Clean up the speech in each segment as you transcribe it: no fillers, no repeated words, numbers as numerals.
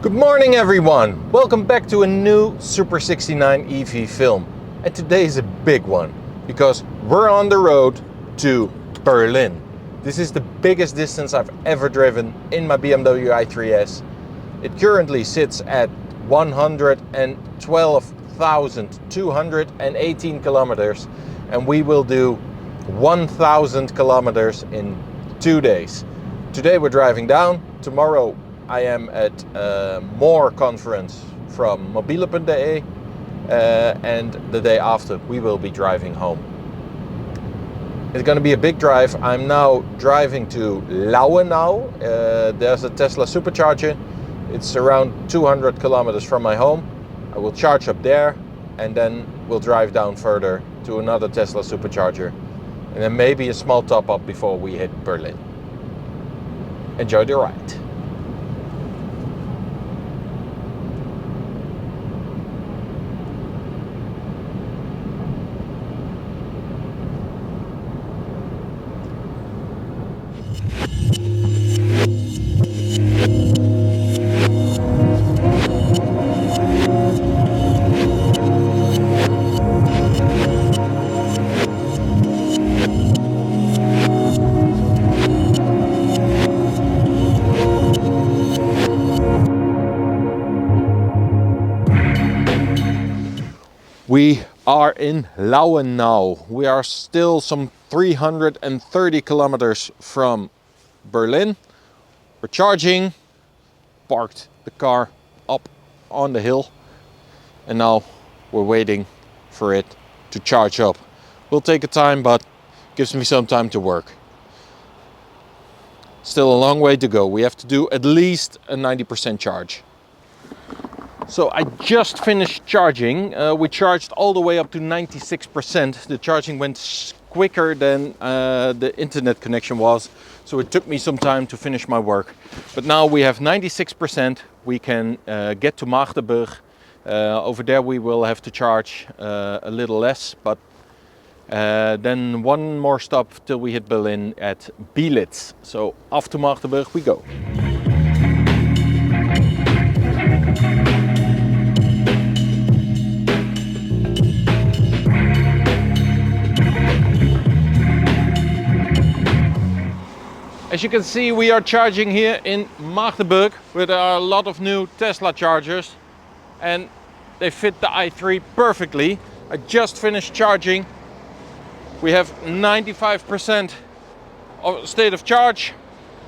Good morning everyone! Welcome back to a new Super 69 EV film. And today is a big one because we're on the road to Berlin. This is the biggest distance I've ever driven in my BMW i3S. It currently sits at 112,218 kilometers and we will do 1,000 kilometers in 2 days. Today we're driving down, tomorrow I am at a more conference from mobile.de and the day after we will be driving home. It's going to be a big drive. I'm now driving to Lauenau. There's a Tesla supercharger. It's around 200 kilometers from my home. I will charge up there and then we'll drive down further to another Tesla supercharger and then maybe a small top up before we hit Berlin. Enjoy the ride. We are in Lauenau. We are still some 330 kilometers from Berlin. We're charging, parked the car up on the hill, and now we're waiting for it to charge up. Will take a time, but gives me some time to work. Still a long way to go. We have to do at least a 90% charge. So I just finished charging. We charged all the way up to 96%. The charging went quicker than the internet connection was. So it took me some time to finish my work. But now we have 96%. We can get to Magdeburg. Over there we will have to charge a little less. But then one more stop till we hit Berlin at Bielitz. So off to Magdeburg we go. As you can see, we are charging here in Magdeburg with a lot of new Tesla chargers and they fit the i3 perfectly. I just finished charging. We have 95% of state of charge,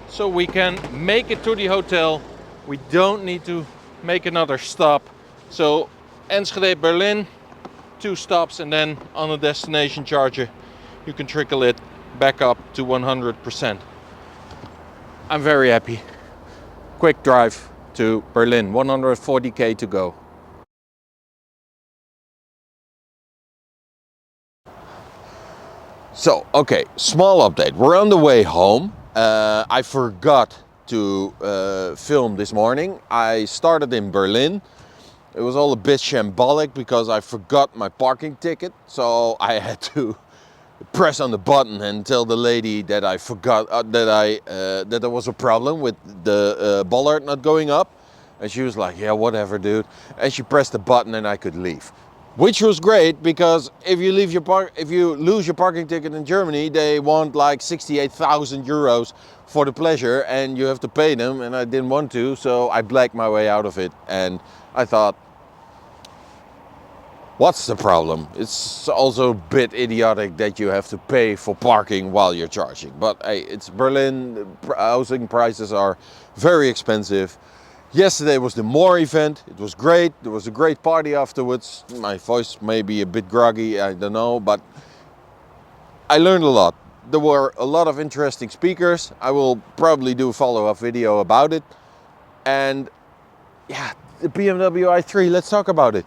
so we can make it to the hotel. We don't need to make another stop. So Enschede, Berlin, 2 stops, and then on a destination charger you can trickle it back up to 100%. I'm very happy. Quick drive to Berlin, 140k to go. So, okay, small update. We're on the way home. I forgot to film this morning. I started in Berlin. It was all a bit shambolic because I forgot my parking ticket. So I had to press on the button and tell the lady that I forgot that there was a problem with the bollard not going up, and she was like, yeah, whatever dude, and she pressed the button and I could leave, which was great because if you lose your parking ticket in Germany, they want like 68,000 euros for the pleasure and you have to pay them, and I didn't want to, so I blacked my way out of it. And I thought, what's the problem? It's also a bit idiotic that you have to pay for parking while you're charging. But hey, it's Berlin, housing prices are very expensive. Yesterday was the More event, it was great. There was a great party afterwards. My voice may be a bit groggy, I don't know, but I learned a lot. There were a lot of interesting speakers. I will probably do a follow-up video about it. And yeah, the BMW i3, let's talk about it.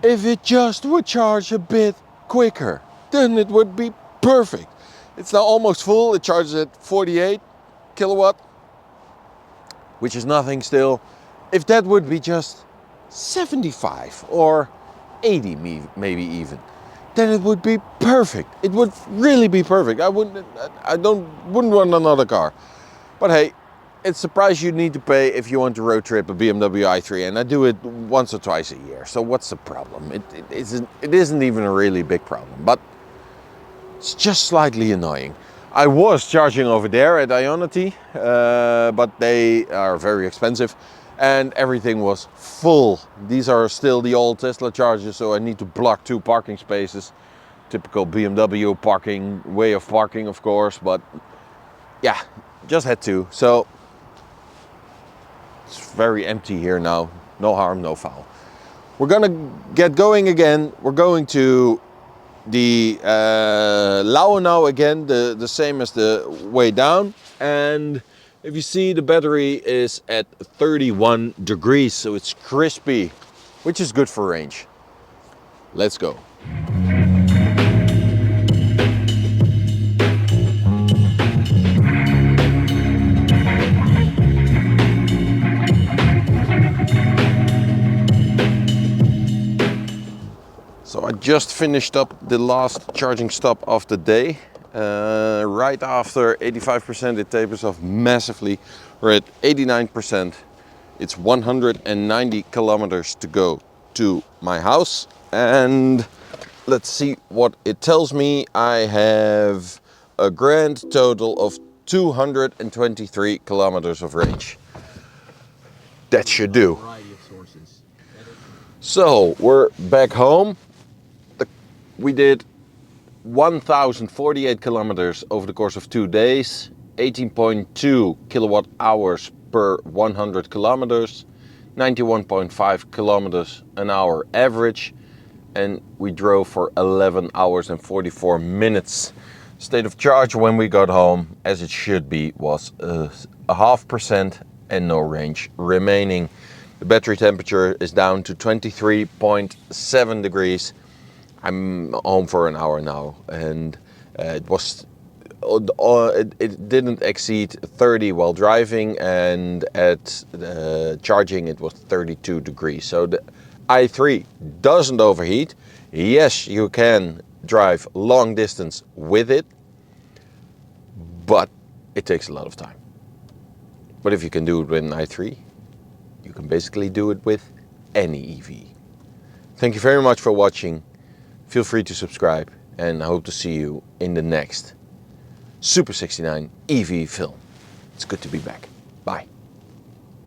If it just would charge a bit quicker, then it would be perfect. It's now almost full. It charges at 48 kilowatt, which is nothing still. If that would be just 75 or 80 maybe even, then it would be perfect. It would really be perfect. I wouldn't want another car. But hey, it's the price you need to pay if you want to road trip a BMW i3, and I do it once or twice a year. So what's the problem? It isn't even a really big problem, but it's just slightly annoying. I was charging over there at Ionity, but they are very expensive and everything was full. These are still the old Tesla chargers, so I need to block 2 parking spaces. Typical BMW parking, way of parking, of course, but yeah, just had to. So it's very empty here now. No harm, no foul. We're gonna get going again. We're going to the Lauenau again, the same as the way down. And if you see, the battery is at 31 degrees, so it's crispy, which is good for range. Let's go. So I just finished up the last charging stop of the day. Right after 85%, it tapers off massively. We're at 89%. It's 190 kilometers to go to my house. And let's see what it tells me. I have a grand total of 223 kilometers of range. That should do. So we're back home. We did 1,048 kilometers over the course of 2 days, 18.2 kilowatt hours per 100 kilometers, 91.5 kilometers an hour average, and we drove for 11 hours and 44 minutes. State of charge when we got home, as it should be, was 0.5% and no range remaining. The battery temperature is down to 23.7 degrees. I'm home for an hour now, and it didn't exceed 30 while driving, and at charging it was 32 degrees. So the i3 doesn't overheat. Yes, you can drive long distance with it, but it takes a lot of time. But if you can do it with an i3, you can basically do it with any EV. Thank you very much for watching. Feel free to subscribe, and I hope to see you in the next Super 69 EV film. It's good to be back. Bye.